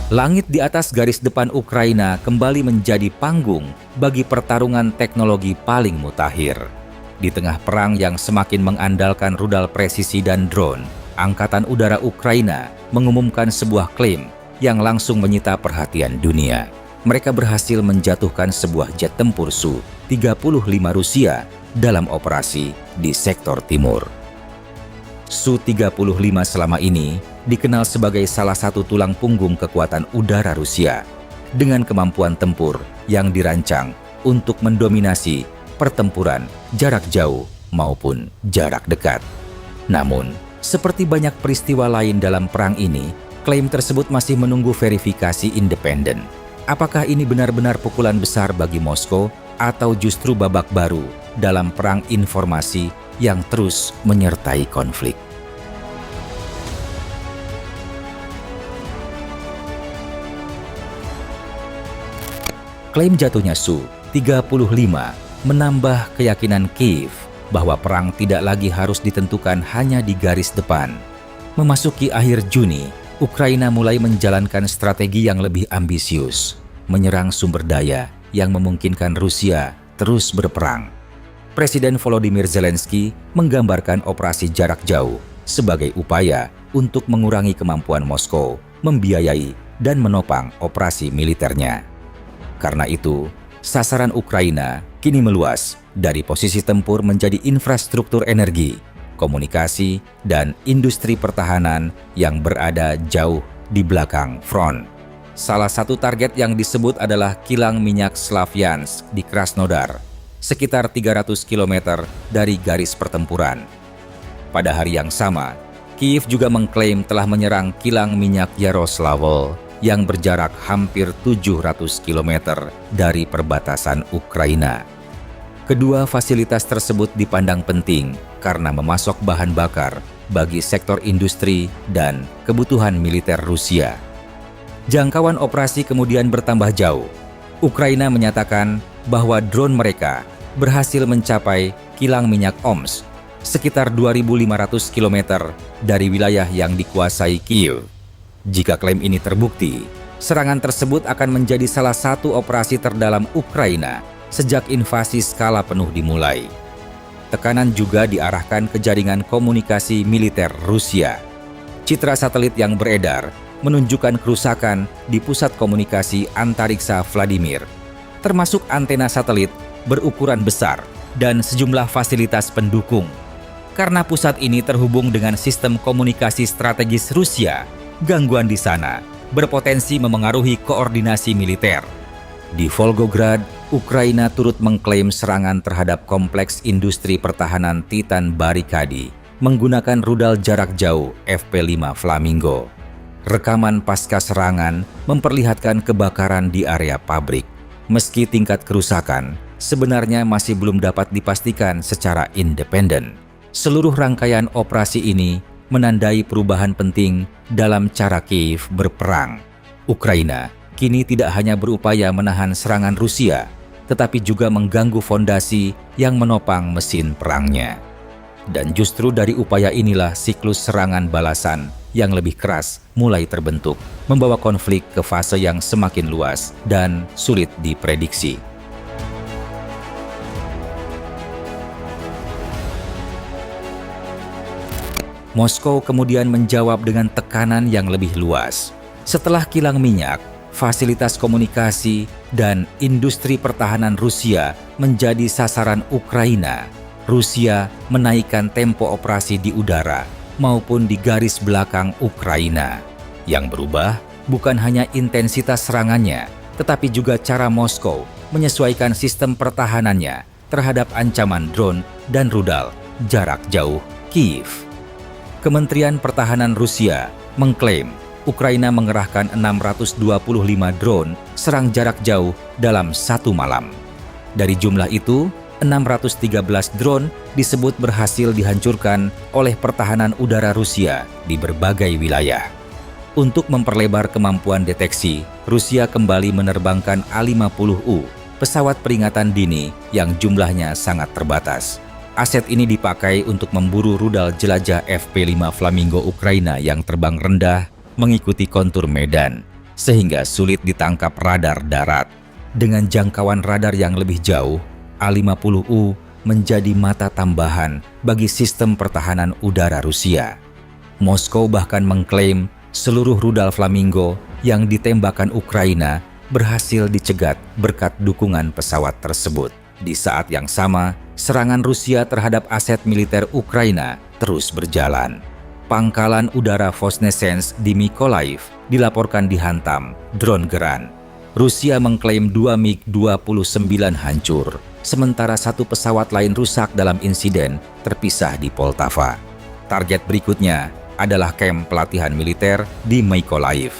Langit di atas garis depan Ukraina kembali menjadi panggung bagi pertarungan teknologi paling mutakhir. Di tengah perang yang semakin mengandalkan rudal presisi dan drone, Angkatan Udara Ukraina mengumumkan sebuah klaim yang langsung menyita perhatian dunia. Mereka berhasil menjatuhkan sebuah jet tempur Su-35 Rusia dalam operasi di sektor timur. Su-35 selama ini dikenal sebagai salah satu tulang punggung kekuatan udara Rusia dengan kemampuan tempur yang dirancang untuk mendominasi pertempuran jarak jauh maupun jarak dekat. Namun, seperti banyak peristiwa lain dalam perang ini, klaim tersebut masih menunggu verifikasi independen. Apakah ini benar-benar pukulan besar bagi Moskow atau justru babak baru dalam perang informasi yang terus menyertai konflik? Klaim jatuhnya Su-35 menambah keyakinan Kiev bahwa perang tidak lagi harus ditentukan hanya di garis depan. Memasuki akhir Juni, Ukraina mulai menjalankan strategi yang lebih ambisius, menyerang sumber daya yang memungkinkan Rusia terus berperang. Presiden Volodymyr Zelensky menggambarkan operasi jarak jauh sebagai upaya untuk mengurangi kemampuan Moskow membiayai dan menopang operasi militernya. Karena itu, sasaran Ukraina kini meluas dari posisi tempur menjadi infrastruktur energi, komunikasi, dan industri pertahanan yang berada jauh di belakang front. Salah satu target yang disebut adalah kilang minyak Slavyansk di Krasnodar, sekitar 300 km dari garis pertempuran. Pada hari yang sama, Kiev juga mengklaim telah menyerang kilang minyak Yaroslavl yang berjarak hampir 700 km dari perbatasan Ukraina. Kedua fasilitas tersebut dipandang penting karena memasok bahan bakar bagi sektor industri dan kebutuhan militer Rusia. Jangkauan operasi kemudian bertambah jauh. Ukraina menyatakan bahwa drone mereka berhasil mencapai kilang minyak Omsk, sekitar 2.500 km dari wilayah yang dikuasai Kiev. Jika klaim ini terbukti, serangan tersebut akan menjadi salah satu operasi terdalam Ukraina sejak invasi skala penuh dimulai. Tekanan juga diarahkan ke jaringan komunikasi militer Rusia. Citra satelit yang beredar menunjukkan kerusakan di pusat komunikasi antariksa Vladimir, termasuk antena satelit berukuran besar dan sejumlah fasilitas pendukung. Karena pusat ini terhubung dengan sistem komunikasi strategis Rusia, gangguan di sana berpotensi memengaruhi koordinasi militer. Di Volgograd, Ukraina turut mengklaim serangan terhadap kompleks industri pertahanan Titan Barikadi menggunakan rudal jarak jauh FP5 Flamingo. Rekaman pasca serangan memperlihatkan kebakaran di area pabrik. Meski tingkat kerusakan sebenarnya masih belum dapat dipastikan secara independen, seluruh rangkaian operasi ini menandai perubahan penting dalam cara Kiev berperang. Ukraina kini tidak hanya berupaya menahan serangan Rusia, tetapi juga mengganggu fondasi yang menopang mesin perangnya. Dan justru dari upaya inilah siklus serangan balasan yang lebih keras mulai terbentuk, membawa konflik ke fase yang semakin luas dan sulit diprediksi. Moskow kemudian menjawab dengan tekanan yang lebih luas. Setelah kilang minyak, fasilitas komunikasi, dan industri pertahanan Rusia menjadi sasaran Ukraina, Rusia menaikkan tempo operasi di udara maupun di garis belakang Ukraina. Yang berubah bukan hanya intensitas serangannya, tetapi juga cara Moskow menyesuaikan sistem pertahanannya terhadap ancaman drone dan rudal jarak jauh Kiev. Kementerian Pertahanan Rusia mengklaim Ukraina mengerahkan 625 drone serang jarak jauh dalam satu malam. Dari jumlah itu, 613 drone disebut berhasil dihancurkan oleh pertahanan udara Rusia di berbagai wilayah. Untuk memperlebar kemampuan deteksi, Rusia kembali menerbangkan A-50U, pesawat peringatan dini yang jumlahnya sangat terbatas. Aset ini dipakai untuk memburu rudal jelajah FP5 Flamingo Ukraina yang terbang rendah mengikuti kontur medan, sehingga sulit ditangkap radar darat. Dengan jangkauan radar yang lebih jauh, A-50U menjadi mata tambahan bagi sistem pertahanan udara Rusia. Moskow bahkan mengklaim seluruh rudal Flamingo yang ditembakkan Ukraina berhasil dicegat berkat dukungan pesawat tersebut. Di saat yang sama, serangan Rusia terhadap aset militer Ukraina terus berjalan. Pangkalan udara Vosnesensk di Mykolaiv dilaporkan dihantam drone Geran. Rusia mengklaim 2 MiG-29 hancur, sementara 1 pesawat lain rusak dalam insiden terpisah di Poltava. Target berikutnya adalah kamp pelatihan militer di Mykolaiv.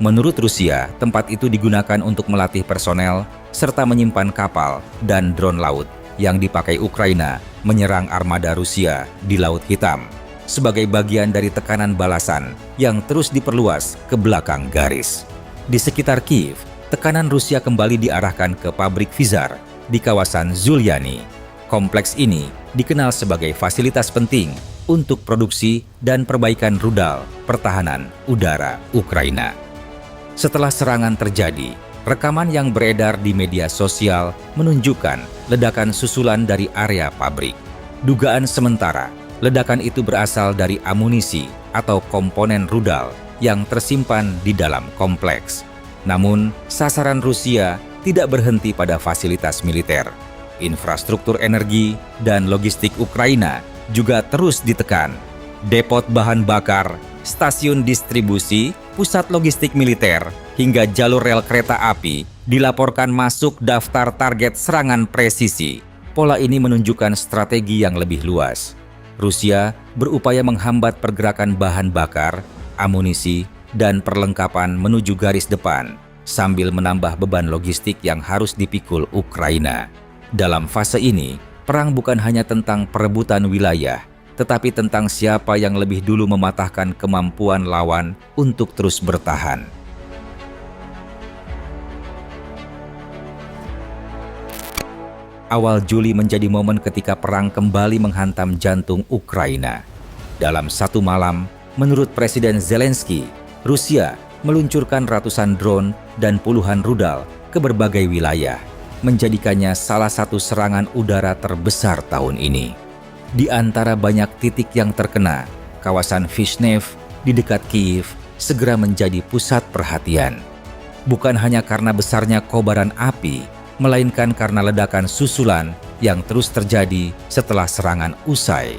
Menurut Rusia, tempat itu digunakan untuk melatih personel serta menyimpan kapal dan drone laut yang dipakai Ukraina menyerang armada Rusia di Laut Hitam sebagai bagian dari tekanan balasan yang terus diperluas ke belakang garis. Di sekitar Kiev, tekanan Rusia kembali diarahkan ke pabrik Vizar di kawasan Zulyani. Kompleks ini dikenal sebagai fasilitas penting untuk produksi dan perbaikan rudal pertahanan udara Ukraina. Setelah serangan terjadi, rekaman yang beredar di media sosial menunjukkan ledakan susulan dari area pabrik. Dugaan sementara, ledakan itu berasal dari amunisi atau komponen rudal yang tersimpan di dalam kompleks. Namun, sasaran Rusia tidak berhenti pada fasilitas militer. Infrastruktur energi dan logistik Ukraina juga terus ditekan. Depot bahan bakar, stasiun distribusi, pusat logistik militer, hingga jalur rel kereta api dilaporkan masuk daftar target serangan presisi. Pola ini menunjukkan strategi yang lebih luas. Rusia berupaya menghambat pergerakan bahan bakar, amunisi, dan perlengkapan menuju garis depan, sambil menambah beban logistik yang harus dipikul Ukraina. Dalam fase ini, perang bukan hanya tentang perebutan wilayah, tetapi tentang siapa yang lebih dulu mematahkan kemampuan lawan untuk terus bertahan. Awal Juli menjadi momen ketika perang kembali menghantam jantung Ukraina. Dalam satu malam, menurut Presiden Zelensky, Rusia meluncurkan ratusan drone dan puluhan rudal ke berbagai wilayah, menjadikannya salah satu serangan udara terbesar tahun ini. Di antara banyak titik yang terkena, kawasan Vishnev di dekat Kiev segera menjadi pusat perhatian. Bukan hanya karena besarnya kobaran api, melainkan karena ledakan susulan yang terus terjadi setelah serangan usai.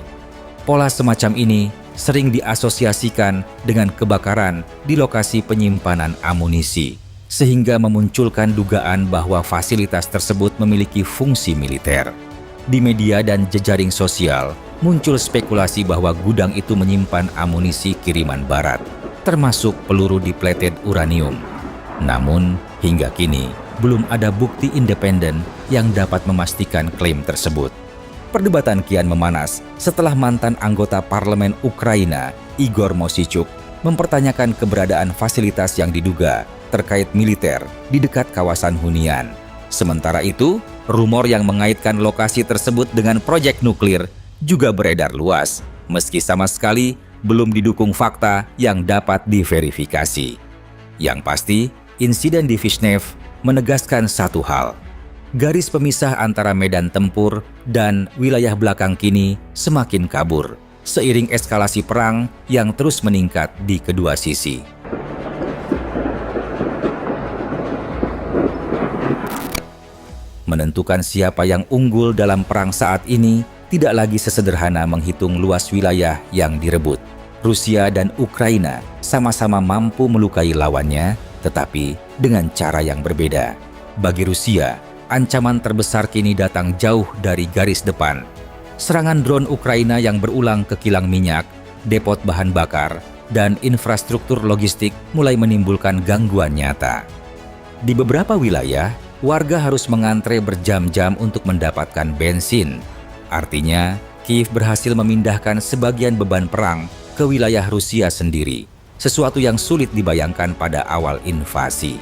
Pola semacam ini sering diasosiasikan dengan kebakaran di lokasi penyimpanan amunisi, sehingga memunculkan dugaan bahwa fasilitas tersebut memiliki fungsi militer. Di media dan jejaring sosial, muncul spekulasi bahwa gudang itu menyimpan amunisi kiriman barat, termasuk peluru depleted uranium. Namun, hingga kini, belum ada bukti independen yang dapat memastikan klaim tersebut. Perdebatan kian memanas setelah mantan anggota parlemen Ukraina, Igor Mosichuk, mempertanyakan keberadaan fasilitas yang diduga terkait militer di dekat kawasan hunian. Sementara itu, rumor yang mengaitkan lokasi tersebut dengan proyek nuklir juga beredar luas, meski sama sekali belum didukung fakta yang dapat diverifikasi. Yang pasti, insiden di Vishnev menegaskan satu hal. Garis pemisah antara medan tempur dan wilayah belakang kini semakin kabur, seiring eskalasi perang yang terus meningkat di kedua sisi. Menentukan siapa yang unggul dalam perang saat ini tidak lagi sesederhana menghitung luas wilayah yang direbut. Rusia dan Ukraina sama-sama mampu melukai lawannya, tetapi dengan cara yang berbeda. Bagi Rusia, ancaman terbesar kini datang jauh dari garis depan. Serangan drone Ukraina yang berulang ke kilang minyak, depot bahan bakar, dan infrastruktur logistik mulai menimbulkan gangguan nyata. Di beberapa wilayah, warga harus mengantre berjam-jam untuk mendapatkan bensin. Artinya, Kiev berhasil memindahkan sebagian beban perang ke wilayah Rusia sendiri, sesuatu yang sulit dibayangkan pada awal invasi.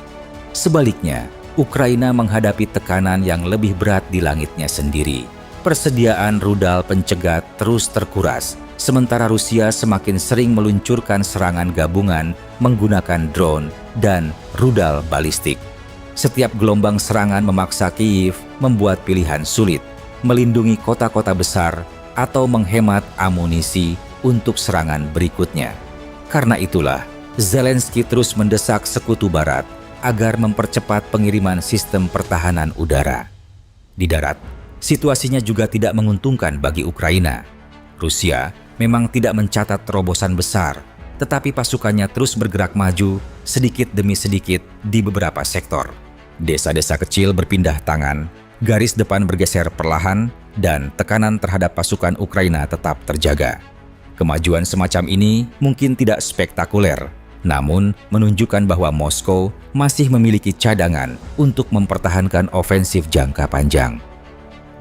Sebaliknya, Ukraina menghadapi tekanan yang lebih berat di langitnya sendiri. Persediaan rudal pencegat terus terkuras, sementara Rusia semakin sering meluncurkan serangan gabungan menggunakan drone dan rudal balistik. Setiap gelombang serangan memaksa Kyiv membuat pilihan sulit, melindungi kota-kota besar atau menghemat amunisi untuk serangan berikutnya. Karena itulah, Zelensky terus mendesak Sekutu Barat agar mempercepat pengiriman sistem pertahanan udara. Di darat, situasinya juga tidak menguntungkan bagi Ukraina. Rusia memang tidak mencatat terobosan besar, tetapi pasukannya terus bergerak maju sedikit demi sedikit di beberapa sektor. Desa-desa kecil berpindah tangan, garis depan bergeser perlahan, dan tekanan terhadap pasukan Ukraina tetap terjaga. Kemajuan semacam ini mungkin tidak spektakuler, namun menunjukkan bahwa Moskow masih memiliki cadangan untuk mempertahankan ofensif jangka panjang.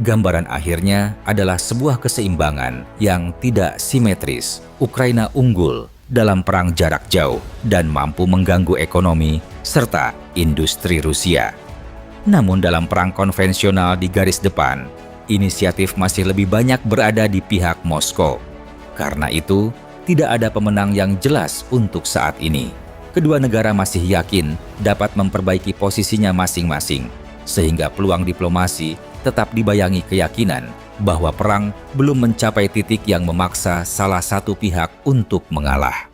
Gambaran akhirnya adalah sebuah keseimbangan yang tidak simetris. Ukraina unggul dalam perang jarak jauh dan mampu mengganggu ekonomi serta industri Rusia. Namun dalam perang konvensional di garis depan, inisiatif masih lebih banyak berada di pihak Moskow. Karena itu, tidak ada pemenang yang jelas untuk saat ini. Kedua negara masih yakin dapat memperbaiki posisinya masing-masing, sehingga peluang diplomasi tetap dibayangi keyakinan bahwa perang belum mencapai titik yang memaksa salah satu pihak untuk mengalah.